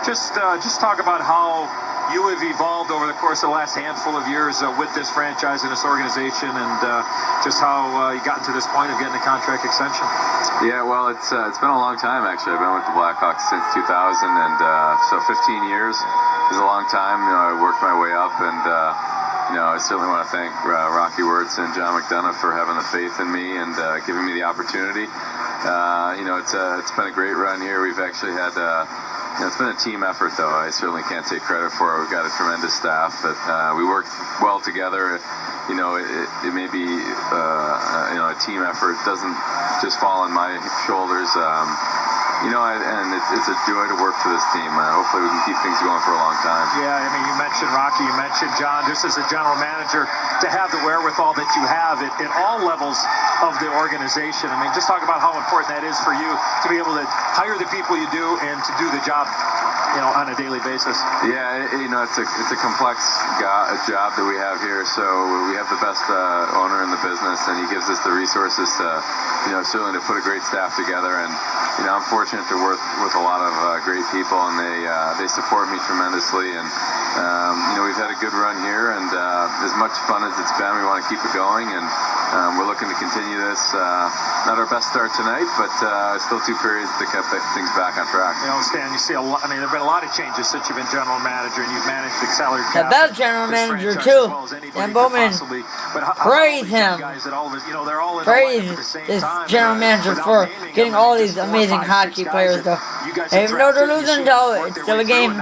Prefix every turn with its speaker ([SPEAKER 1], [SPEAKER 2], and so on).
[SPEAKER 1] just talk about how you have evolved over the course of the last handful of years with this franchise and this organization, and just how you gotten to this point of getting a contract extension.
[SPEAKER 2] Yeah, well, it's been a long time, actually. I've been with the Blackhawks since 2000, and so 15 years is a long time. I worked my way up, and I certainly want to thank Rocky Wirtz and John McDonough for having the faith in me and giving me the opportunity. It's been a great run here. We've actually had it's been a team effort, though. I certainly can't take credit for it. We've got a tremendous staff that we work well together. It may be a team effort. It doesn't just fall on my shoulders. And it's a joy to work for this team. Hopefully we can keep things going for a long time.
[SPEAKER 1] Yeah, I mean, you mentioned Rocky, you mentioned John, just as a general manager, to have the wherewithal that you have at all levels of the organization. I mean, just talk about how important that is for you to be able to hire the people you do and to do the job, on a daily basis.
[SPEAKER 2] Yeah, it's a complex job that we have here. So we have the best owner in the business, and he gives us the resources to, certainly to put a great staff together. And I'm fortunate to work with a lot of great people, and they support me tremendously. And we've had a good run here, and as much fun as it's been, we want to keep it going, and we're looking to continue this. Not our best start tonight, but still 2 periods to get things back on track.
[SPEAKER 1] Stan, you see a lot. I mean, there've been a lot of changes since you've been general manager, and you've managed the salary cap.
[SPEAKER 3] The best general manager too. Dan Bowman. Praise him. Praise this general manager for getting all these amazing hockey players. Though, even though they're losing, though, it's still a game.